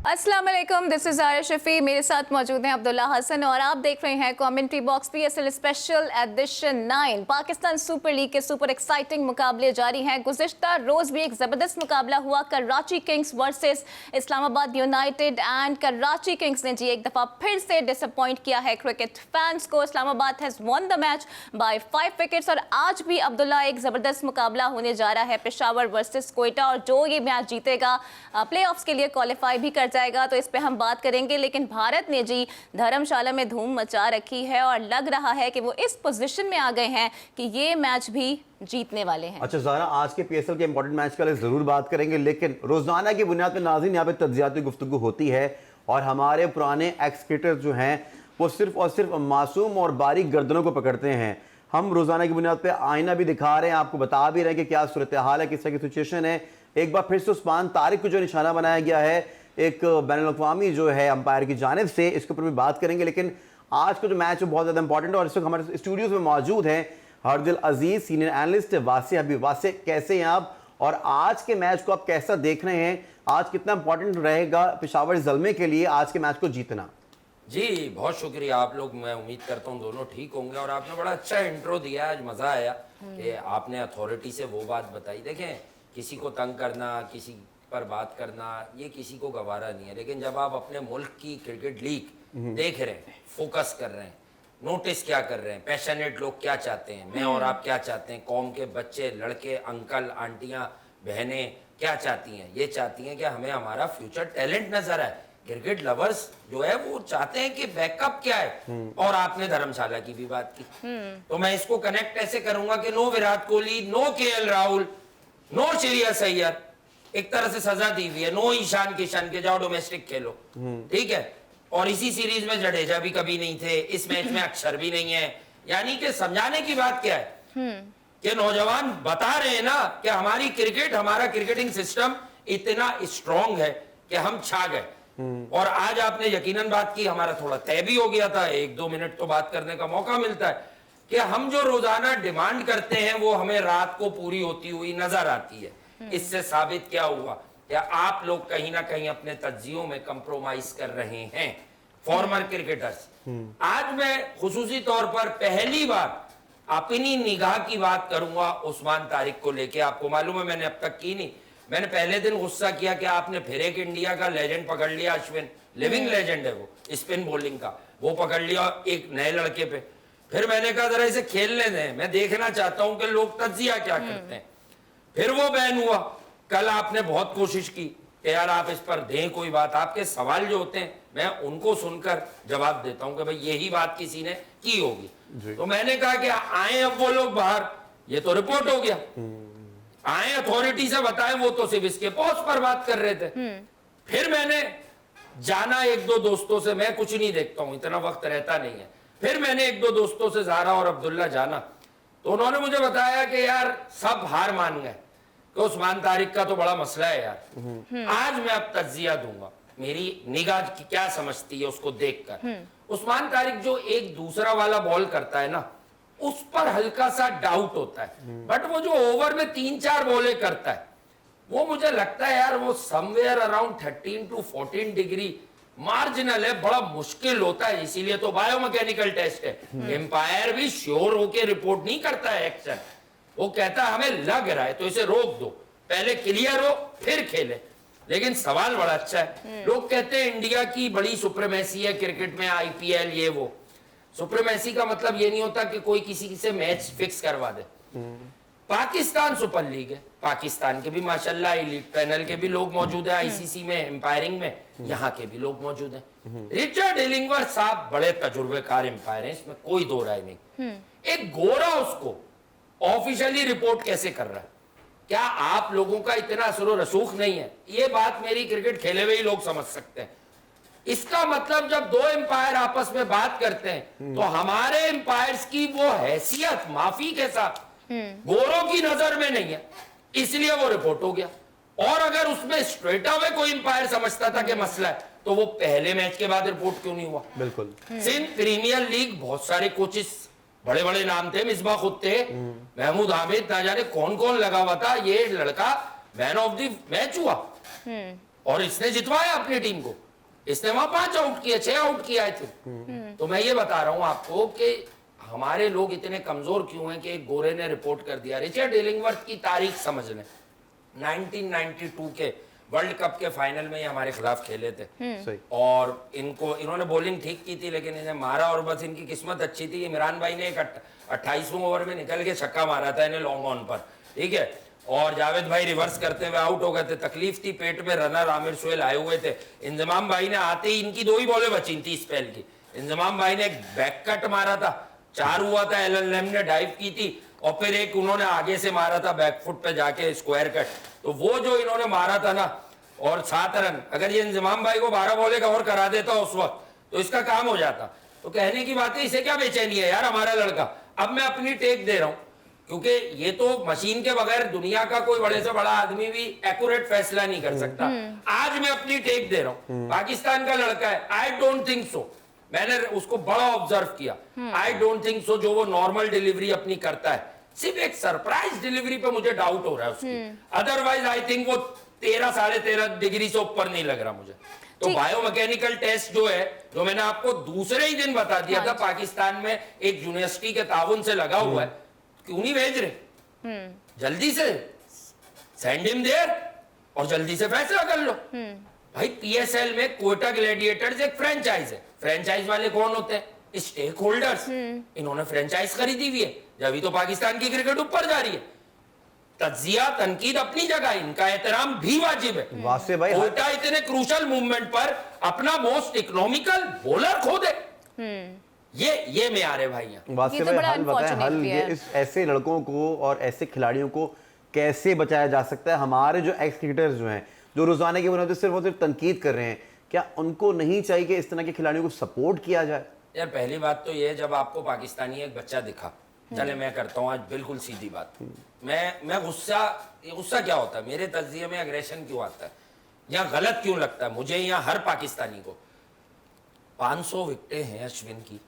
अस्सलाम वालेकुम, this is Aarish Shafi. मेरे साथ मौजूद हैं अब्दुल्ला हसन और आप देख रहे हैं commentary box PSL special edition 9। Pakistan super league के सुपर एक्साइटिंग मुकाबले जारी हैं। गुज़िश्ता रोज़ भी एक ज़बरदस्त मुकाबला हुआ, Karachi Kings versus Islamabad United, and Karachi Kings ने जी एक दफ़ा फिर से डिसअपॉइंट किया है क्रिकेट फैंस को। Islamabad has won the match by 5 wickets और आज भी अब्दुल्ला एक ज़बरदस्त मुकाबला होने जा रहा है पेशावर वर्सेस कोयटा, और जो ये मैच जीतेगा प्ले ऑफ्स के लिए क्वालिफाई भी कर जाएगा। तो इस पे हम बात करेंगे, लेकिन भारत ने जी धर्मशाला में धूम मचा रखी है और लग रहा है कि वो इस पोजीशन में आ गए हैं कि ये मैच भी जीतने वाले हैं। अच्छा ज़ारा, आज के PSL के इंपॉर्टेंट मैच का जरूर बात करेंगे, लेकिन रोजाना की बुनियाद पर नाज़रीन यहाँ पे तज्जियाती गुफ्तगू होती है और हमारे पुराने एक्स क्रिकेटर जो हैं वो सिर्फ और सिर्फ मासूम और बारीक गर्दनों को पकड़ते हैं। हम रोजाना की बुनियाद पर आईना भी दिखा रहे हैं, आपको बता भी रहे हैं कि क्या सूरत हाल है, किस तरह की सिचुएशन है। एक बार फिर से उस्मान तारिक को जो निशाना बनाया गया है एक बैनुल-अक़वामी जो है अंपायर की जानिब से, इसके ऊपर भी बात करेंगे। लेकिन आज का जो मैच है बहुत ज़्यादा इंपॉर्टेंट है और इस वक्त हमारे स्टूडियोज में मौजूद हैं हरदिल अजीज, सीनियर एनालिस्ट वासे हबीब। वासे, कैसे हैं आप और आज के मैच को आप कैसा देख रहे हैं? आज कितना इंपॉर्टेंट रहेगा पेशावर ज़ल्मे के लिए आज के मैच को जीतना? जी बहुत शुक्रिया आप लोग, मैं उम्मीद करता हूँ दोनों ठीक होंगे। और आपने बड़ा अच्छा इंट्रो दिया, आज मज़ा आया कि आपने अथॉरिटी से वो बात बताई। देखें, किसी को तंग करना, किसी पर बात करना, ये किसी को गवारा नहीं है, लेकिन जब आप अपने मुल्क की क्रिकेट लीग देख रहे हैं, फोकस कर रहे हैं, नोटिस क्या कर रहे हैं, पैशनेट लोग क्या चाहते हैं, मैं और आप क्या चाहते हैं, कौम के बच्चे, लड़के, अंकल, आंटियां, बहनें क्या चाहती हैं, ये चाहती हैं कि हमें हमारा फ्यूचर टैलेंट नजर आए। क्रिकेट लवर्स जो है वो चाहते हैं कि बैकअप क्या है। और आपने धर्मशाला की भी बात की, तो मैं इसको कनेक्ट ऐसे करूंगा कि no Virat Kohli, no KL Rahul, no Shreyas Iyer, एक तरह से सजा दी हुई है, नो ईशान किशन के जाओ डोमेस्टिक खेलो, ठीक है। और इसी सीरीज में जडेजा भी कभी नहीं थे, इस मैच में अक्षर भी नहीं है। यानी कि समझाने की बात क्या है कि नौजवान बता रहे हैं ना कि हमारी क्रिकेट, हमारा क्रिकेटिंग सिस्टम इतना स्ट्रांग है कि हम छा गए। और आज आपने यकीनन बात की, हमारा थोड़ा तय भी हो गया था, 1-2 मिनट तो बात करने का मौका मिलता है कि हम जो रोजाना डिमांड करते हैं वो हमें रात को पूरी होती हुई नजर आती है। इससे साबित क्या हुआ कि आप लोग कहीं ना कहीं अपने तज्जियों में कंप्रोमाइज कर रहे हैं, फॉर्मर क्रिकेटर्स। आज मैं खुसूसी तौर पर पहली बार अपनी निगाह की बात करूंगा उस्मान तारिक को लेके। आपको मालूम है मैंने अब तक की नहीं, मैंने पहले दिन गुस्सा किया कि आपने फिर एक इंडिया का लेजेंड पकड़ लिया, अश्विन, लिविंग लेजेंड है वो स्पिन बॉलिंग का, वो पकड़ लिया एक नए लड़के पे। फिर मैंने कहा जरा इसे खेलने दें, मैं देखना चाहता हूं कि लोग तज्जिया क्या करते हैं। फिर वो बैन हुआ। कल आपने बहुत कोशिश की कि यार आप इस पर दें कोई बात, आपके सवाल जो होते हैं मैं उनको सुनकर जवाब देता हूं कि भाई यही बात किसी ने की होगी। तो मैंने कहा कि आए अब वो लोग बाहर, ये तो रिपोर्ट हो गया, आए अथॉरिटी से बताएं, वो तो सिर्फ इसके पोस्ट पर बात कर रहे थे। फिर मैंने जाना 1-2 दोस्तों से, मैं कुछ नहीं देखता हूं, इतना वक्त रहता नहीं है। फिर मैंने 1-2 दोस्तों से, ज़ारा और अब्दुल्ला, जाना तो उन्होंने मुझे बताया कि यार सब हार मान गए, तो उस्मान तारिक का तो बड़ा मसला है यार। आज मैं अब तज्जिया दूंगा, मेरी निगाह की क्या समझती है उसको देखकर। उस्मान तारिक जो एक दूसरा वाला बॉल करता है ना, उस पर हल्का सा डाउट होता है, बट वो जो ओवर में 3-4 बॉलें करता है, वो मुझे लगता है यार वो somewhere around 13 to 14 degree marginal है, बड़ा मुश्किल होता है। इसीलिए तो बायोमैकेनिकल टेस्ट है। एम्पायर भी श्योर होके रिपोर्ट नहीं करता है एक्शन, वो कहता है हमें लग रहा है तो इसे रोक दो, पहले क्लियर हो फिर खेले। लेकिन सवाल बड़ा अच्छा है, लोग कहते हैं इंडिया की बड़ी सुप्रीमेसी है क्रिकेट में, IPL ये वो। सुप्रीमेसी का मतलब ये नहीं होता कि कोई किसी से मैच फिक्स करवा दे। पाकिस्तान सुपर लीग है, पाकिस्तान के भी माशाल्लाह एलीट पैनल के भी लोग मौजूद है, ICC में एम्पायरिंग में, यहाँ के भी लोग मौजूद हैं। रिचर्ड इलिंगवर्थ साहब बड़े तजुर्बेकार एम्पायर हैं, इसमें कोई दो राय नहीं। एक गोरा उसको ऑफिशियली रिपोर्ट कैसे कर रहा है? क्या आप लोगों का इतना असर रसूख नहीं है? ये बात मेरी क्रिकेट खेले हुए ही लोग समझ सकते हैं। इसका मतलब जब 2 एम्पायर आपस में बात करते हैं तो हमारे एम्पायर्स की वो हैसियत माफी के साथ गोरों की नजर में नहीं है, इसलिए वो रिपोर्ट हो गया। और अगर उसमें स्ट्रेट अवे कोई एम्पायर समझता था कि मसला है तो वो पहले मैच के बाद रिपोर्ट क्यों नहीं हुआ? बिल्कुल। सिंध प्रीमियर लीग बहुत सारे कोचेस, बड़े बड़े नाम थे, मिसबा खुद थे, महमूद हामिद, ना जाने कौन कौन लगा हुआ था, ये लड़का मैन ऑफ द मैच हुआ। और इसने जितवाया अपनी टीम को। इसने वहां 5 आउट किए, 6 आउट किया है तो मैं ये बता रहा हूं आपको कि हमारे लोग इतने कमजोर क्यों हैं कि एक गोरे ने रिपोर्ट कर दिया, रिचर्ड इलिंगवर्थ की तारीख समझ लें, 1992 के वर्ल्ड कप के फाइनल में ये हमारे खिलाफ खेले थे सही। और इन्होंने बॉलिंग ठीक की थी लेकिन इन्हें मारा और बस इनकी किस्मत अच्छी थी। इमरान भाई ने एक 28वें ओवर में निकल के छक्का मारा था इन्हें लॉन्ग ऑन पर, ठीक है, और जावेद भाई रिवर्स करते हुए आउट हो गए थे। तकलीफ थी पेट में, रनर आमिर सुहेल आए हुए थे। इंजमाम भाई ने आते ही इनकी 2 ही बॉलें बची थी स्पेल की। इंजमाम भाई ने एक बैक कट मारा था, 4 हुआ था, एलन लेम ने डाइव की थी और फिर एक उन्होंने आगे से मारा था बैकफुट पे जाके स्क्वायर कट। तो वो जो इन्होंने मारा था ना, और 7 रन, अगर ये इंजमाम भाई को 12 बॉलें कवर करा देता उस वक्त तो इसका काम हो जाता। तो कहने की बात है, इसे क्या बेचैनी है यार हमारा लड़का। अब मैं अपनी टेक दे रहा हूं क्योंकि ये तो मशीन के बगैर दुनिया का कोई बड़े से बड़ा आदमी भी एक्यूरेट फैसला नहीं कर सकता। आज मैं अपनी टेक दे रहा हूं, पाकिस्तान का लड़का है, आई डोंट थिंक सो, मैंने उसको बड़ा ऑब्जर्व किया, आई डोंट थिंक सो जो वो नॉर्मल डिलीवरी अपनी करता है, सिर्फ एक सरप्राइज डिलीवरी पे मुझे डाउट हो रहा है उसकी। अदरवाइज आई थिंक वो 13 साढ़े 13 डिग्री से ऊपर नहीं लग रहा मुझे। तो बायोमैकेनिकल टेस्ट जो है, जो मैंने आपको दूसरे ही दिन बता दिया था, पाकिस्तान में एक यूनिवर्सिटी के ताउन से लगा हुआ है, क्यों नहीं भेज रहे? जल्दी से सेंड हिम देयर और जल्दी से फैसला कर लो। भाई पीएसएल में कोयटा ग्लैडिएटर्स एक फ्रेंचाइज है। फ्रेंचाइज वाले कौन होते हैं? Stake holders. इन्होंने फ्रेंचाइज खरीदी हुई है, जब तो पाकिस्तान की क्रिकेट ऊपर जा रही है। तज्जिया तनकीद अपनी जगह, इनका एहतराम भी वाजिब है। वासे भाई, कोयटा इतने क्रूशल मूवमेंट पर अपना मोस्ट इकोनॉमिकल बॉलर खो दे, ये में आ रहे भाई। वासे ये तो भाई, बड़ा हल बताएं, unfortunate हल भी ये है। इस ऐसे लड़कों को और ऐसे खिलाड़ियों को कैसे बचाया जा सकता है? हमारे जो एक्स क्रिकेटर्स जो हैं, जो रोजाना की बुनियाद पर सिर्फ और सिर्फ तनकीद कर रहे हैं, क्या उनको नहीं चाहिए कि इस तरह के खिलाड़ियों को सपोर्ट किया जाए? यार पहली बात तो ये, जब आपको पाकिस्तानी एक बच्चा दिखा, चले मैं करता हूँ आज बिल्कुल सीधी बात, मैं गुस्सा क्या होता है मेरे तज्जिए में, अग्रेशन क्यों आता है, यहाँ गलत क्यों लगता है मुझे, यहाँ हर पाकिस्तानी को। 500 विकेटें हैं अश्विन की,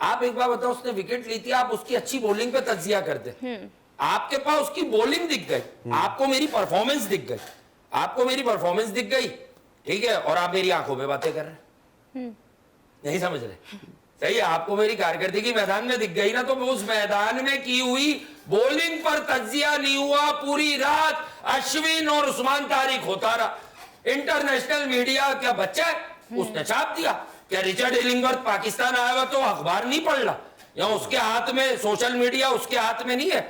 आप एक बार बताओ, उसने विकेट ली थी, आप उसकी अच्छी बॉलिंग पे तज्जिया करते, आपके पास उसकी बॉलिंग दिख गई, आपको मेरी परफॉर्मेंस दिख गई, आपको मेरी परफॉर्मेंस दिख गई, ठीक है, और आप मेरी आंखों पे बातें कर रहे हैं, नहीं समझ रहे? सही है, आपको मेरी कारकर्दगी मैदान में दिख गई ना, तो उस मैदान में की हुई बॉलिंग पर तज्जिया नहीं हुआ। पूरी रात अश्विन और उस्मान तारिक होता रहा। इंटरनेशनल मीडिया क्या बच्चा है, उसने छाप दिया। क्या रिचर्ड इलिंगवर्थ पाकिस्तान आया हुआ तो अखबार नहीं पढ़ रहा, या उसके हाथ में सोशल मीडिया उसके हाथ में नहीं है?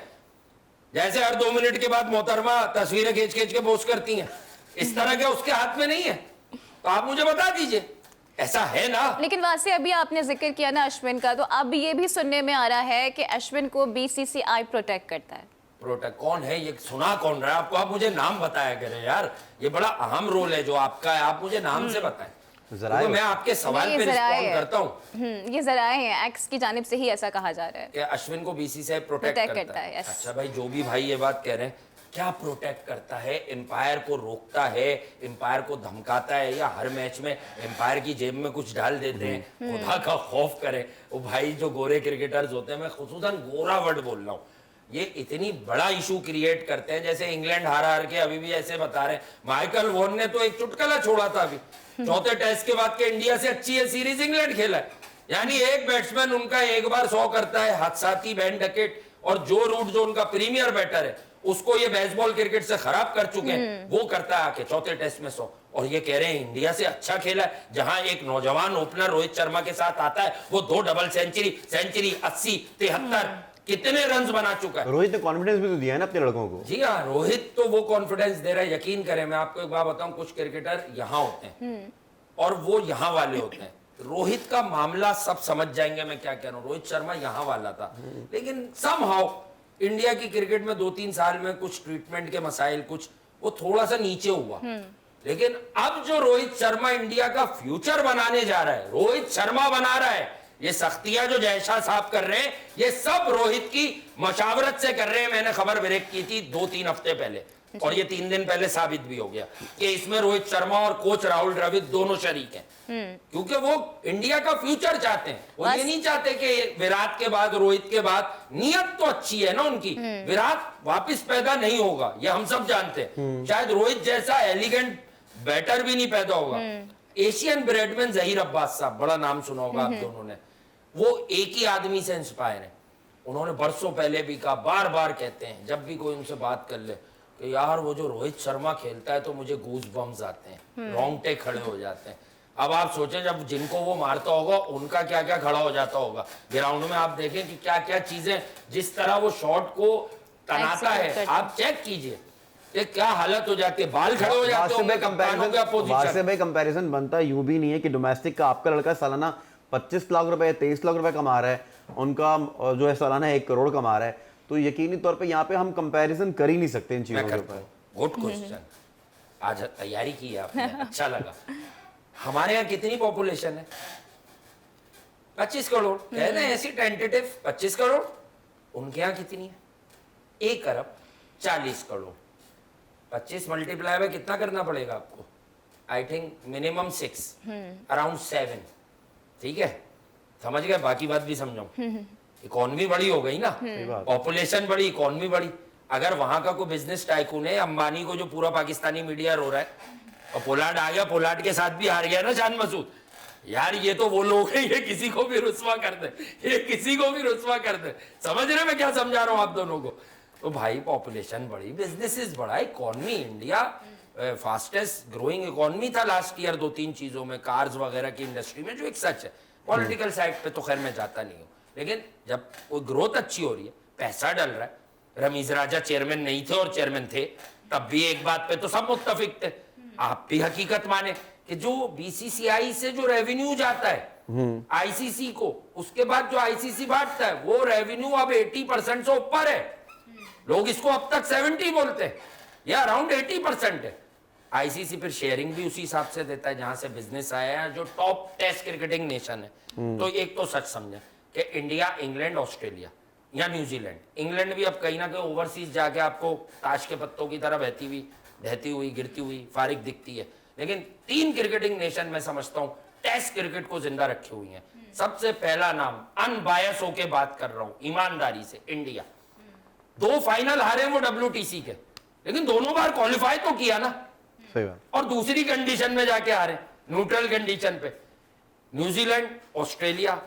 जैसे हर 2 मिनट के बाद मोहतरमा तस्वीरें खींच खींच के पोस्ट करती हैं, इस तरह के उसके हाथ में नहीं है? तो आप मुझे बता दीजिए, ऐसा है ना? लेकिन वासे अभी आपने जिक्र किया ना अश्विन का, तो अब ये भी सुनने में आ रहा है कि अश्विन को बीसीसीआई प्रोटेक्ट करता है। प्रोटेक्ट कौन है ये, सुना कौन रहा है आपको? आप मुझे नाम बताया करें यार, ये बड़ा अहम रोल है जो आपका है, आप मुझे नाम से बताएं। तो मैं आपके सवाल पे रिस्पॉन्ड करता हूँ। ये जराए हैं, एक्स की जानिब से ही ऐसा कहा जा रहा है कि अश्विन को बीसीसीआई प्रोटेक्ट करता है। yes। अच्छा भाई, जो भी भाई ये बात कह रहे हैं, क्या प्रोटेक्ट करता है? एम्पायर को रोकता है, एम्पायर को धमकाता है, या हर मैच में एम्पायर की जेब में कुछ डाल देते हैं? खुदा का खौफ करें वो भाई, जो गोरे क्रिकेटर्स होते हैं, मैं खुसूसन गोरा वर्ड बोल रहा हूँ, ये इतनी बड़ा इशू क्रिएट करते हैं। जैसे इंग्लैंड हार के अभी भी ऐसे बता रहे हैं, माइकल वॉन ने तो एक चुटकुला छोड़ा था अभी, चौथे टेस्ट के बाद के इंडिया से अच्छी है सीरीज इंग्लैंड खेला है। यानी एक बैट्समैन उनका एक बार 100 करता है, हादसाती बैन डकेट, और जो रूट जो उनका प्रीमियर बैटर है उसको ये बेसबॉल क्रिकेट से खराब कर चुके हैं, वो करता है आके चौथे टेस्ट में 100, और ये कह रहे हैं इंडिया से अच्छा खेला है। जहां एक नौजवान ओपनर रोहित शर्मा के साथ आता है, वो 2 डबल सेंचुरी 80, 73 कितने रन्स बना चुका है। रोहित ने कॉन्फिडेंस भी तो दिया है ना अपने लड़कों को। जी हाँ, रोहित तो वो कॉन्फिडेंस दे रहा है। यकीन करें, मैं आपको एक बात बताऊं, कुछ क्रिकेटर यहाँ होते हैं और वो यहाँ वाले होते हैं। रोहित का मामला सब समझ जाएंगे मैं क्या कह रहा हूँ। रोहित शर्मा यहाँ वाला था, लेकिन समहाउ इंडिया की क्रिकेट में 2-3 साल में कुछ ट्रीटमेंट के मसाइल, कुछ वो थोड़ा सा नीचे हुआ। लेकिन अब जो रोहित शर्मा इंडिया का फ्यूचर बनाने जा रहा है, रोहित शर्मा बना रहा है। ये सख्तियां जो जयशाह साहब कर रहे हैं, ये सब रोहित की मशावरत से कर रहे हैं। मैंने खबर ब्रेक की थी 2-3 हफ्ते पहले, और ये 3 दिन पहले साबित भी हो गया कि इसमें रोहित शर्मा और कोच राहुल द्रविड़ दोनों शरीक हैं, क्योंकि वो इंडिया का फ्यूचर चाहते हैं। वो ये नहीं चाहते कि विराट के बाद, रोहित के बाद, नियत तो अच्छी है ना उनकी, विराट वापस पैदा नहीं होगा, ये हम सब जानते हैं। शायद रोहित जैसा एलिगेंट बैटर भी नहीं पैदा होगा। एशियन ब्रेडमैन जहीर अब्बास साहब, बड़ा नाम सुना होगा आप दोनों ने, वो एक ही आदमी से इंस्पायर है। उन्होंने बरसों पहले भी कहा, बार बार कहते हैं जब भी कोई उनसे बात कर ले कि यार वो जो रोहित शर्मा खेलता है तो मुझे गूज बम्स आते हैं, रोंगटे खड़े हो जाते हैं। अब आप सोचें जब जिनको वो मारता होगा उनका क्या क्या खड़ा हो जाता होगा ग्राउंड में। आप देखें कि क्या क्या चीजें, जिस तरह वो शॉट को तनाता है, आप चेक कीजिए ये क्या हालत हो जाती है, बाल खड़े हो जाते होंगे कप्तानों के अपोजिशन। से भाई कंपैरिजन बनता यूं भी नहीं है कि डोमेस्टिक का आपका लड़का सालाना 25 लाख रुपए 23 लाख रुपए कमा रहा है, उनका जो है सालाना 1 करोड़ कमा रहा है, तो यकीनी तौर पे यहाँ पे हम कंपैरिजन कर ही नहीं सकते इन चीजों के ऊपर। गुड क्वेश्चन, आज तैयारी की है आपने, अच्छा लगा। हमारे यहाँ कितनी पॉपुलेशन है? 25 करोड़ कहते हैं ऐसी टेंटेटिव 25 करोड़। उनके यहाँ कितनी है? 1 अरब 40 करोड़। 25 मल्टीप्लाई में कितना करना पड़ेगा आपको? I think minimum 6, around 7। ठीक है, समझ गए? बाकी बात भी समझाऊं। इकोनॉमी बड़ी हो गई ना, पॉपुलेशन बड़ी, इकोनॉमी बड़ी। अगर वहां का कोई बिजनेस टाइकून है, अंबानी को जो पूरा पाकिस्तानी मीडिया रो रहा है, और पोलार्ड आ गया, पोलार्ड के साथ भी हार गया ना शान मसूद, यार ये तो वो लोग हैं, ये किसी को भी रुस्वा कर दे, ये किसी को भी रुस्वा कर दे। समझ रहे मैं क्या समझा रहा हूं आप दोनों को? तो भाई पॉपुलेशन बढ़ी, बिजनेसेस बढ़ा, economy, India fastest growing economy था लास्ट ईयर 2-3 चीजों में, कार्स वगैरह की इंडस्ट्री में, जो एक सच है। पॉलिटिकल साइड पे तो खैर मैं जाता नहीं हूँ, लेकिन जब कोई ग्रोथ अच्छी हो रही है, पैसा डल रहा है। रमीज राजा चेयरमैन नहीं थे और चेयरमैन थे, तब भी एक बात पे तो सब मुत्तफिक थे। आप भी हकीकत माने कि जो बीसीसीआई से जो रेवेन्यू जाता है आईसीसी को, उसके बाद जो आईसीसी बांटता है, वो रेवेन्यू अब 80% से ऊपर है। लोग इसको अब तक 70 बोलते हैं, या अराउंड 80% है। आईसीसी फिर शेयरिंग भी उसी हिसाब से देता है जहां से बिजनेस आया है, जो टॉप टेस्ट क्रिकेटिंग नेशन है। तो एक तो सच समझे कि इंडिया, इंग्लैंड, ऑस्ट्रेलिया या न्यूजीलैंड, इंग्लैंड भी अब कहीं ना कहीं ओवरसीज जाके आपको ताश के पत्तों की तरह बहती हुई गिरती हुई फारिग दिखती है। लेकिन 3 क्रिकेटिंग नेशन मैं समझता हूं टेस्ट क्रिकेट को जिंदा रखी हुई है। सबसे पहला नाम, अनबायस होके बात कर रहा हूं, ईमानदारी से, इंडिया। 2 फाइनल हारे वो WTC के, लेकिन दोनों बार क्वालिफाई तो किया ना। सही बात। और दूसरी कंडीशन में जाके हारे, न्यूट्रल कंडीशन पे। न्यूजीलैंड, ऑस्ट्रेलिया,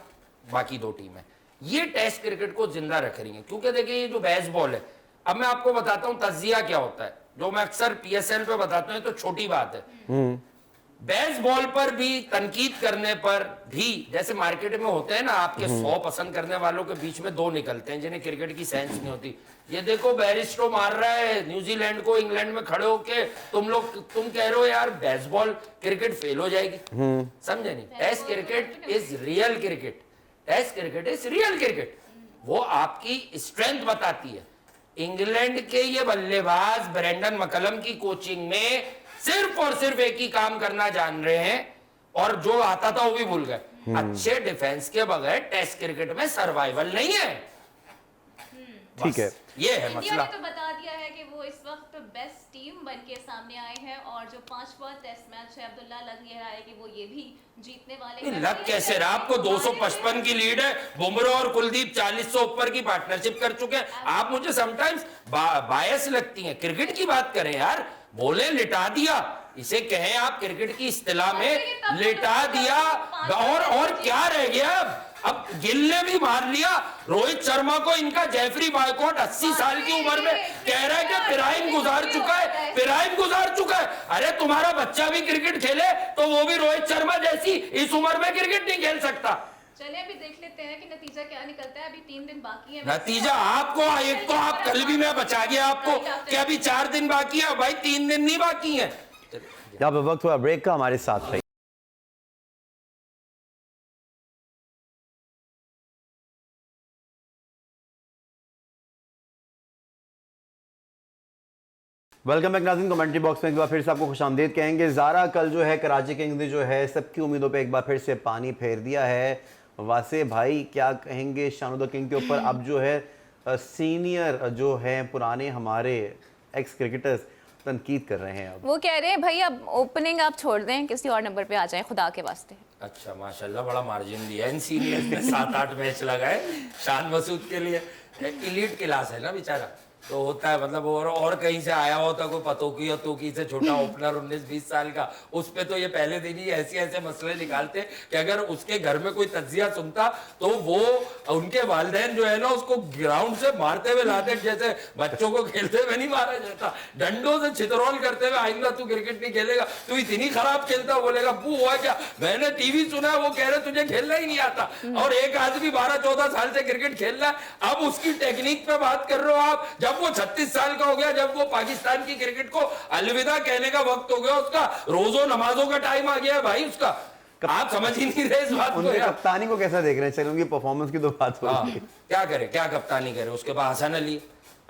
बाकी 2 टीमें ये टेस्ट क्रिकेट को जिंदा रख रही हैं। क्योंकि देखिए ये जो बेसबॉल है, अब मैं आपको बताता हूं तज्जिया क्या होता है, जो मैं अक्सर PSL पे बताता हूं, तो छोटी बात है। बेसबॉल पर भी तनकीद करने पर भी, जैसे मार्केट में होते हैं ना, आपके 100 पसंद करने वालों के बीच में 2 निकलते हैं जिन्हें क्रिकेट की सेंस नहीं होती। ये देखो बैरिस्टो मार रहा है न्यूजीलैंड को, इंग्लैंड में खड़े होके तुम कह रहे हो यार बेसबॉल क्रिकेट फेल हो जाएगी। समझे नहीं? Test cricket is real cricket, test cricket is real cricket. वो आपकी स्ट्रेंथ बताती है। इंग्लैंड के ये बल्लेबाज ब्रेंडन मकलम की कोचिंग में सिर्फ और सिर्फ एक ही काम करना जान रहे हैं, और जो आता था वो भी भूल गए। अच्छे डिफेंस के बगैर टेस्ट क्रिकेट में सर्वाइवल नहीं है। ठीक है, ये है इंडिया मसला। ने तो बता दिया है कि वो इस वक्त बेस्ट टीम बन के सामने आए हैं, और जो 5वां टेस्ट मैच है, अब्दुल्ला, लग ये रहा है कि वो ये भी जीतने वाले हैं। लग कैसे रहा? आपको 255 की लीड है, बुमराह और कुलदीप 40 से ऊपर की पार्टनरशिप कर चुके हैं। आप मुझे समटाइम्स बायस लगती हैं। क्रिकेट की बात करें यार, बोले लिटा दिया, इसे कहें आप क्रिकेट की इस्तिलाह में लिटा दिया, और क्या रह गया? अब गिल ने भी मार लिया रोहित शर्मा को। इनका जेफरी बॉयकॉट 80 साल की उम्र में कह रहा है कि पिराइम गुजार चुका है, पिराइम गुजार चुका है। अरे तुम्हारा बच्चा भी क्रिकेट खेले तो वो भी रोहित शर्मा जैसी इस उम्र में क्रिकेट नहीं खेल सकता। चलिए अभी देख लेते हैं कि नतीजा क्या निकलता है। अभी 3 दिन बाकी है। नतीजा आपको, एक तो आप कल भी मैं बचा गया आपको कि अभी 4 दिन बाकी है, भाई 3 दिन नहीं बाकी है। अब वक्त हुआ ब्रेक का, हमारे साथ रहिए। वेलकम बैक नाज़रीन। कमेंट्री बॉक्स में एक बार फिर से आपको खुशामदीद कहेंगे। ज़ारा कल जो है कराची किंग्स ने जो है सबकी उम्मीदों पे एक बार फिर से पानी फेर दिया है। वासे भाई क्या कहेंगे शान द किंग के ऊपर? अब जो है सीनियर जो है पुराने हमारे एक्स क्रिकेटर्स तनकीद कर रहे हैं। अब वो कह रहे हैं भाई अब ओपनिंग आप छोड़ दें, किसी और नंबर पे आ जाएं खुदा के वास्ते। अच्छा माशाल्लाह, बड़ा मार्जिन दिया इन सीनियर्स ने। 7-8 मैच लगाए शान मसूद के लिए। इलीट क्लास है ना बेचारा, तो होता है, मतलब और कहीं से आया होता कोई पतोकी या तोकी से छोटा ओपनर 19-20 साल का, उस पे तो ये पहले दिन ही ऐसे ऐसे मसले निकालते कि अगर उसके घर में कोई तज्जिया सुनता तो वो उनके वालिदैन जो है ना उसको ग्राउंड से मारते हुए लाते, जैसे बच्चों को खेलते हुए नहीं मारा जाता, डंडों से छितरौल करते हुए, आइंदा तू क्रिकेट नहीं खेलेगा, तू इतनी खराब खेलता, बोलेगा बू हुआ क्या, मैंने टीवी सुना है वो कह रहे तुझे खेलना ही नहीं आता, और एक आदमी 12-14 साल से क्रिकेट खेल रहा है। अब उसकी टेक्निक पे बात कर रहे हो आप, जब वो 36 साल का हो गया, जब वो पाकिस्तान की क्रिकेट को अलविदा कहने का वक्त हो गया, उसका रोजों नमाजों का टाइम आ गया है भाई उसका, आप समझ ही नहीं रहे इस बात को उनके यार। कप्तानी को कैसा देख रहे हैं? चलो उनकी परफॉर्मेंस की तो बात हो हाँ, गई। क्या करे, क्या कप्तानी करे, उसके बाद हसन अली।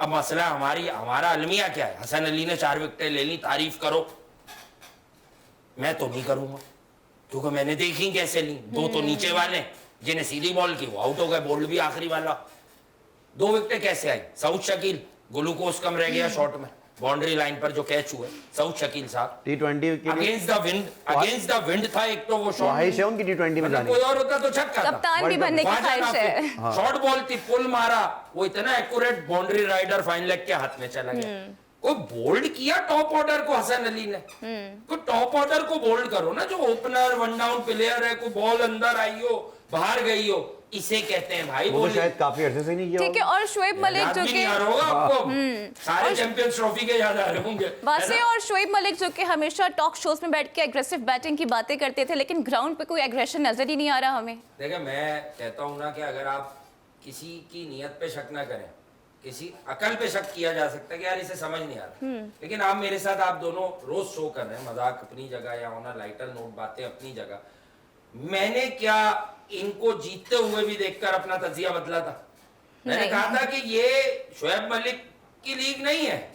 अब मसला हमारा अलमिया क्या है, हसन अली ने 4 विकेटें ले ली, तारीफ करो, मैं तो नहीं करूंगा क्योंकि मैंने देखी कैसे ली, 2 तो नीचे वाले जिन्हें सीधी बॉल की वो आउट हो गए, बोल्ड भी आखिरी वाला, 2 विकेटें कैसे आई, सऊद शकील ग्लूकोज कम रह गया शॉट में, बाउंड्री लाइन पर जो कैच हुए, सऊद शकील साहब T20 के अगेंस्ट द विंड था, एक तो वो शॉट, ख्वाहिश है उनकी T20 में जाने कोई और होता तो छक्का था, कप्तान भी बनने की ख्वाहिश है। शॉर्ट बॉल थी, पुल मारा, वो इतना accurate boundary rider fine leg के हाथ में चला गया, कोई बोल्ड किया टॉप ऑर्डर को हसन अली ने, कोई टॉप ऑर्डर को बोल्ड करो ना, जो ओपनर 1 डाउन प्लेयर है, कोई बॉल अंदर आई हो बाहर गई हो, इसे कहते हैं भाई वो तो बॉलिंग। शायद काफी अरसे से नहीं किया ठीक है, और शोएब मलिक याद जो भी कि नहीं आ रहा होगा आपको, सारे चैंपियंस ट्रॉफी के याद आ रहे होंगे, वासी और शोएब मलिक जो कि हमेशा टॉक शोज में बैठ के एग्रेसिव बैटिंग की बातें करते थे, लेकिन ग्राउंड पे कोई एग्रेशन नजर ही नहीं आ रहा हमें। देखिए मैं कहता हूं ना कि अगर आप किसी की नियत पे शक ना करें, किसी अकल पे शक किया जा सकता है कि यार इसे समझ नहीं आ रहा, लेकिन आप मेरे साथ, आप दोनों रोज शो कर रहे हैं, मजाक अपनी जगह या होना लाइटर नोट बातें अपनी जगह, मैंने क्या इनको जीतते हुए भी देखकर अपना तजिया बदला था? मैंने नहीं। कहा था कि ये शोएब मलिक की लीग नहीं है,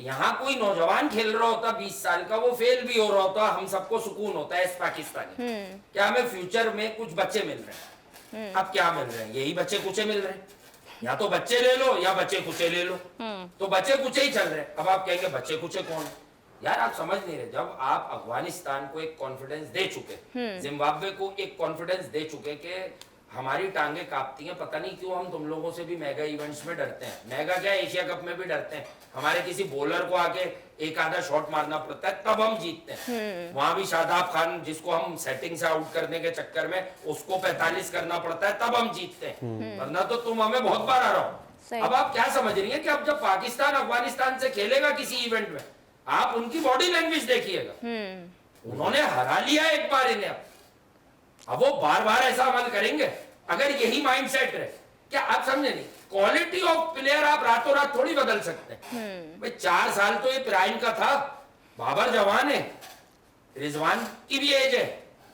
यहाँ कोई नौजवान खेल रहा होता 20 साल का, वो फेल भी हो रहा होता, हम सबको सुकून होता है इस पाकिस्तानी, क्या हमें फ्यूचर में कुछ बच्चे मिल रहे हैं, अब क्या मिल रहे हैं, यही बच्चे कुचे मिल रहे हैं, या तो बच्चे ले लो या बच्चे कुचे ले लो, तो बच्चे कुचे ही चल रहे हैं। अब आप कहेंगे बच्चे कुचे कौन है? यार आप समझ नहीं रहे, जब आप अफगानिस्तान को एक कॉन्फिडेंस दे चुके, जिम्बाब्वे को एक कॉन्फिडेंस दे चुके कि हमारी टांगे कांपती हैं, पता नहीं क्यों हम तुम लोगों से भी मेगा इवेंट्स में डरते हैं, मेगा क्या एशिया कप में भी डरते हैं, हमारे किसी बॉलर को आके एक आधा शॉट मारना पड़ता है तब हम जीतते हैं, वहां भी शादाब खान जिसको हम सेटिंग से आउट करने के चक्कर में उसको 45 करना पड़ता है तब हम जीतते हैं, वरना तो तुम हमें बहुत बार आ रहा हो। अब आप क्या समझ रही है कि अब जब पाकिस्तान अफगानिस्तान से खेलेगा किसी इवेंट में, आप उनकी बॉडी लैंग्वेज देखिएगा, उन्होंने हरा लिया एक बार इन्हें, अब वो बार बार ऐसा अमल करेंगे अगर यही माइंडसेट रहे। क्या आप समझे नहीं, क्वालिटी ऑफ प्लेयर आप रातों रात थोड़ी बदल सकते हैं भाई, 4 साल तो ये प्राइम का था, बाबर जवान है, रिजवान की भी एज है,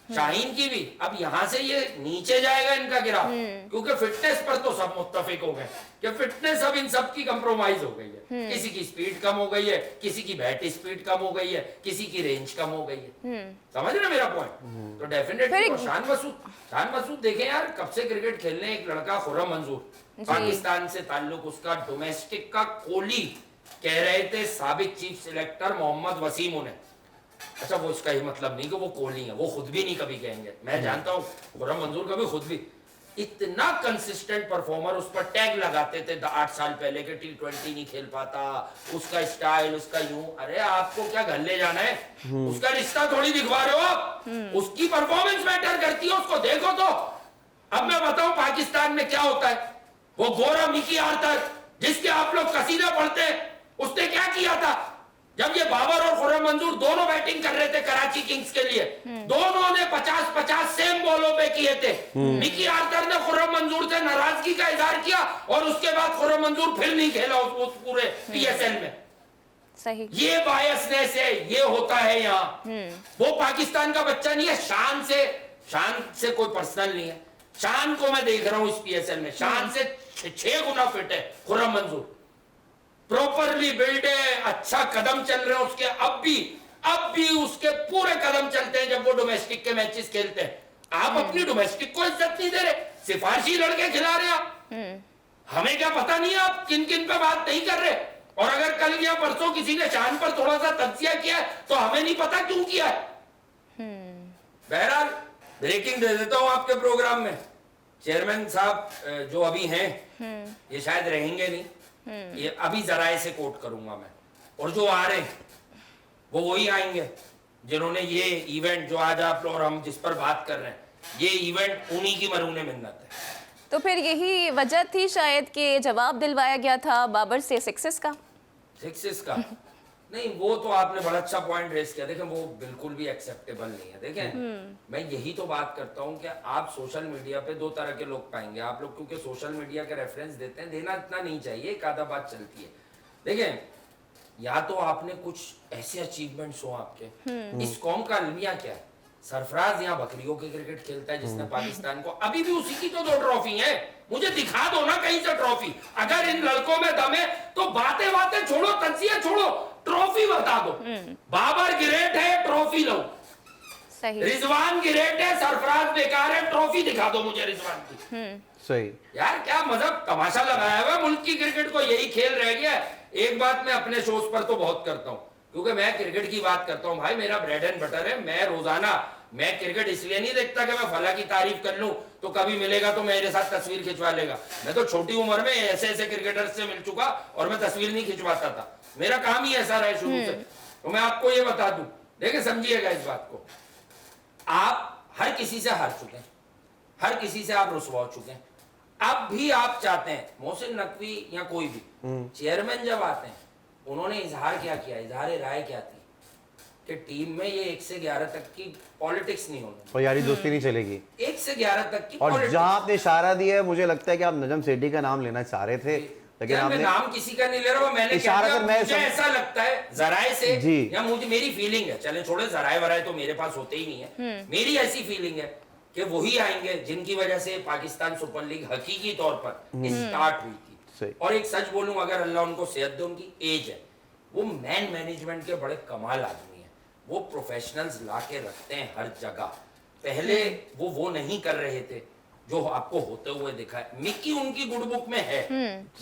शाहीन की भी, अब यहां से ये नीचे जाएगा इनका गिराव, क्योंकि फिटनेस पर तो सब मुत्तफिक हो गए कि फिटनेस अब इन सब की कंप्रोमाइज हो गई है, किसी की स्पीड कम हो गई है, किसी की बैट स्पीड कम हो गई है, किसी की रेंज कम हो गई है, समझ रहे मेरा पॉइंट? तो डेफिनेटली शान मसूद देखें यार, कब से क्रिकेट खेलने, एक लड़का खुर्रम मंजूर, पाकिस्तान से ताल्लुक उसका डोमेस्टिक का, कोहली कह रहे थे साबिक चीफ सिलेक्टर मोहम्मद वसीम उन्हें, अच्छा वो इसका ही मतलब नहीं कि वो कोहली है, वो खुद भी नहीं कभी कहेंगे, मैं जानता हूँ खुर्रम मंजूर कभी खुद भी, इतना कंसिस्टेंट परफॉर्मर, उस पर टैग लगाते थे 8 साल पहले के T20 नहीं खेल पाता, उसका स्टाइल, उसका यूं, अरे आपको क्या घर ले जाना है, उसका रिश्ता थोड़ी दिखवा रहे हो आप, उसकी परफॉर्मेंस मैटर करती है, उसको देखो तो। अब मैं बताऊं पाकिस्तान में क्या होता है, वो गोरा मिकी आर्थर जिसके आप लोग कसीदा पढ़ते हैं, उसने क्या किया था जब ये बाबर और खुर्रम मंजूर दोनों बैटिंग कर रहे थे कराची किंग्स के लिए, दोनों ने 50-50 सेम बॉलों पे किए थे, मिकी आर्थर ने खुर्रम मंजूर से नाराजगी का इजहार किया और उसके बाद खुर्रम मंजूर फिर नहीं खेला उस पूरे PSL में। सही, ये बायसनेस है, ये होता है यहाँ, वो पाकिस्तान का बच्चा नहीं है, शान से कोई पर्सनल नहीं है, शान को मैं देख रहा हूं इस PSL में, शान से 6 गुना फिट है खुर्रम मंजूर, प्रॉपरली बिल्ड है, अच्छा कदम चल रहे हैं उसके, अब भी उसके पूरे कदम चलते हैं जब वो डोमेस्टिक के मैचेस खेलते हैं। आप अपनी डोमेस्टिक को इज्जत नहीं दे रहे, सिफारशी लड़के खिला रहे आप, हमें क्या पता नहीं है आप किन किन पे बात नहीं कर रहे, और अगर कल या परसों किसी ने शान पर थोड़ा सा तज्जिया किया है तो हमें नहीं पता क्यों किया है। बहरहाल ब्रेकिंग दे देता हूं आपके प्रोग्राम में, चेयरमैन साहब जो अभी हैं ये शायद रहेंगे नहीं, ये अभी जराए से कोट करूंगा मैं, और जो आ रहे हैं वो वही आएंगे जिन्होंने ये इवेंट जो आज आप और हम जिस पर बात कर रहे हैं, ये इवेंट उन्हीं की मरूने मिन्नत है। तो फिर यही वजह थी शायद कि जवाब दिलवाया गया था बाबर से सिक्सेस का। सिक्सेस का नहीं, वो तो आपने बड़ा अच्छा पॉइंट रेस किया। देखें वो बिल्कुल भी एक्सेप्टेबल नहीं है। देखें मैं यही तो बात करता हूँ कि आप सोशल मीडिया पे दो तरह के लोग पाएंगे। आप लोग क्योंकि सोशल मीडिया के रेफरेंस देते हैं, देना इतना नहीं चाहिए, एक आधा बात चलती है। देखें या तो आपने कुछ ऐसे अचीवमेंट्स हो आपके, इस कौम का अलमिया क्या है, सरफराज यहाँ बकरियों के क्रिकेट खेलता है जिसने पाकिस्तान को, अभी भी उसी की तो 2 ट्रॉफी है, मुझे दिखा दो ना कहीं से ट्रॉफी। अगर इन लड़कों में दम है तो बातें बातें छोड़ो, तजिया छोड़ो, ट्रॉफी बता दो। बाबर ग्रेट है, ट्रॉफी लो। सही। रिजवान ग्रेट है, सरफराज बेकार है, ट्रॉफी दिखा दो मुझे रिजवान की। सही यार क्या मतलब तमाशा लगाया हुआ है मुल्क की क्रिकेट को, यही खेल रह गया। एक बात मैं अपने शोज पर तो बहुत करता हूँ, क्योंकि मैं क्रिकेट की बात करता हूँ भाई, मेरा ब्रेड एंड बटर है। मैं रोजाना मैं क्रिकेट इसलिए नहीं देखता कि मैं फला की तारीफ कर लूं तो कभी मिलेगा तो मेरे साथ तस्वीर खिंचवा लेगा। मैं तो छोटी उम्र में ऐसे ऐसे क्रिकेटर्स से मिल चुका और मैं तस्वीर नहीं खिंचवाता था, मेरा काम ही ऐसा रहा शुरू से। तो मैं आपको ये बता दूं, देखिए समझिएगा इस बात को, आप हर किसी से हार चुके हैं, हर किसी से आप रुसवा हो चुके हैं। अब भी आप चाहते हैं मोहसिन नकवी या कोई भी चेयरमैन जब आते हैं, उन्होंने इजहार क्या किया, इजहार राय क्या थी कि टीम में ये 1 से 11 तक की पॉलिटिक्स नहीं होनी और यारी दोस्ती नहीं चलेगी। 1 से 11 तक की और politics। जहां आपने इशारा दिया है, मुझे लगता है कि आप नजम सेठी का नाम लेना चाह रहे थे, लेकिन यार, मैं आपने नाम किसी का नहीं ले रहा हूं, मैंने क्या इशारा किया, कर मैं मुझे ऐसा लगता है जराए से जी। या मुझे मेरी फीलिंग है, चले छोड़े जराए वराए तो मेरे पास होते ही नहीं है, मेरी ऐसी फीलिंग है कि वही आएंगे जिनकी वजह से पाकिस्तान सुपर लीग हकीकी तौर पर स्टार्ट हुई थी। और एक सच बोलूं, अगर अल्लाह उनको सेहत दे, उनकी एज है, वो मैन मैनेजमेंट के बड़े कमाल आदमी है, वो प्रोफेशनल्स ला के रखते हैं हर जगह। पहले वो नहीं कर रहे थे जो आपको होते हुए दिखा है। मिकी उनकी गुड बुक में है,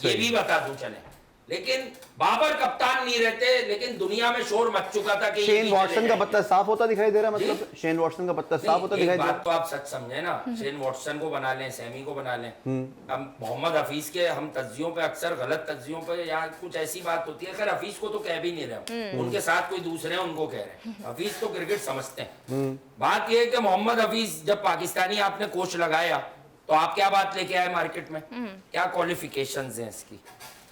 ये भी बता दूं चले, लेकिन बाबर कप्तान नहीं रहते, लेकिन दुनिया में शोर मच चुका था कि शेन वॉटसन का पत्ता साफ होता दिखाई दे रहा है, मतलब शेन वॉटसन का पत्ता साफ होता दिखाई दे रहा है। बात तो आप सच समझे ना, शेन वॉटसन को बना लें, सैमी को बना लें, अब मोहम्मद हफीज के हम तज्जियों पे अक्सर गलत तज्जियों पे या कुछ ऐसी बात होती है, अगर हफीज को तो कह भी नहीं रहे, उनके साथ कोई दूसरे हैं उनको कह रहे हैं, हफीज तो क्रिकेट समझते हैं। बात यह है कि मोहम्मद हफीज जब पाकिस्तानी आपने कोच लगाया तो आप क्या बात लेके आए मार्केट में, क्या क्वालिफिकेशंस हैं इसकी,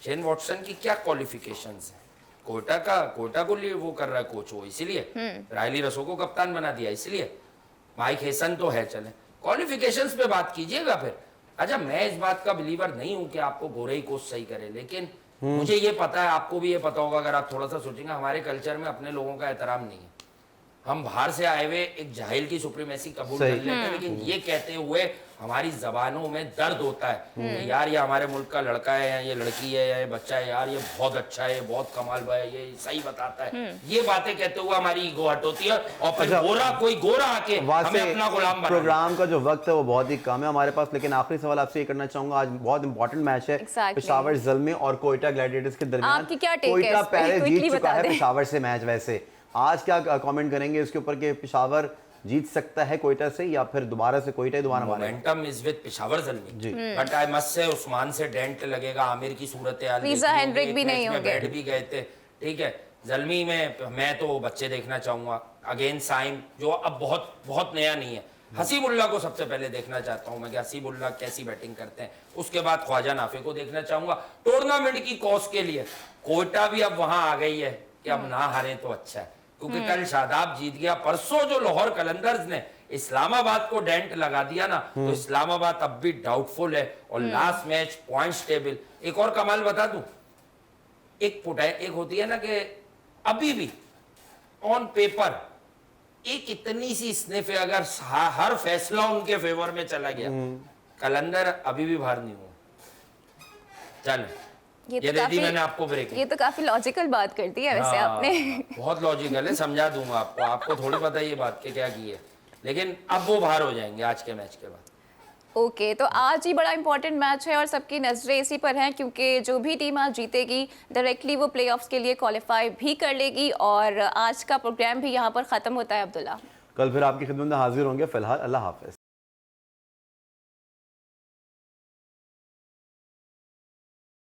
शेन वॉटसन की क्या क्वालिफिकेशंस हैं, कोटा को लिए वो कर रहा है कोच, वो इसीलिए रायली रसो को कप्तान बना दिया इसलिए, माइक हेसन तो है, चले क्वालिफिकेशंस पे बात कीजिएगा फिर। अच्छा मैं इस बात का बिलीवर नहीं हूं कि आपको गोरे ही कोच सही करे, लेकिन मुझे ये पता है, आपको भी ये पता होगा अगर आप थोड़ा सा सोचेंगे, हमारे कल्चर में अपने लोगों का एहतराम नहीं है, हम बाहर से आए हुए एक जाहिल की सुप्रीमेसी कबूल कर लेते हैं, लेकिन ये कहते हुए हमारी जबानों में दर्द होता है कि यार ये हमारे मुल्क का लड़का है या ये लड़की है या ये बच्चा है, यार ये बहुत अच्छा है, ये बहुत कमाल है, ये सही बताता है, ये बातें कहते हुए हमारी ईगो हट होती है और फिर कोई गोरा आके हमें अपना गुलाम बना। प्रोग्राम का जो वक्त है वो बहुत ही कम है हमारे पास, लेकिन आखिरी सवाल आपसे ये करना चाहूंगा, आज बहुत इंपॉर्टेंट मैच है पेशावर ज़ल्मी और कोयटा ग्लैडिएटर्स के दरमियान। आपकी क्या टेक है? कोयटा पहले जीत Quickly चुका बता है दें। पेशावर से मैच, वैसे आज क्या कमेंट करेंगे इसके ऊपर कि पेशावर जीत सकता है कोयटा से या फिर दोबारा से कोयटा ही दोबारा मारेगा? Momentum is with Peshawar Zalmi, but I must say Usman से डेंट लगेगा, आमिर की सूरत हाल वीजा हेनरिक भी नहीं होंगे, बैठ भी गए थे, ठीक है। ज़ल्मी में मैं तो बच्चे देखना चाहूंगा, अगेन साइम जो अब बहुत बहुत नया नहीं है, हसीबुल्ला को सबसे पहले देखना चाहता हूं मैं कि हसीबुल्ला कैसी बैटिंग करते हैं, उसके बाद ख्वाजा नाफे को देखना चाहूंगा। टूर्नामेंट की कॉज के लिए कोयटा भी अब वहां आ गई है कि अब ना हारे तो अच्छा है, क्योंकि कल शादाब जीत गया, परसों जो लाहौर कलंदर्स ने इस्लामाबाद को डेंट लगा दिया ना, तो इस्लामाबाद अब भी डाउटफुल है। और लास्ट मैच पॉइंट्स टेबल, एक और कमाल बता दूं, एक होती है ना कि अभी भी ऑन पेपर एक इतनी सी स्निफ है, अगर हर फैसला उनके फेवर में चला गया, कलंदर अभी भी बाहर नहीं हुआ। चल ये दे दी मैंने आपको ब्रेक। ये तो काफी लॉजिकल बात कर दी है वैसे आपने। बहुत लॉजिकल है, समझा दूंगा आपको थोड़ी पता है ये बात के क्या की है, लेकिन अब वो बाहर हो जाएंगे आज के मैच के बाद। ओके, तो आज ही बड़ा इंपॉर्टेंट मैच है और सबकी नजरें इसी पर हैं, क्योंकि जो भी टीम आज जीतेगी डायरेक्टली वो प्लेऑफ्स के लिए क्वालिफाई भी कर लेगी। और आज का प्रोग्राम भी यहाँ पर ख़त्म होता है अब्दुल्ला। कल फिर आपकी खिदमत में हाजिर होंगे, फिलहाल अल्लाह हाफिज।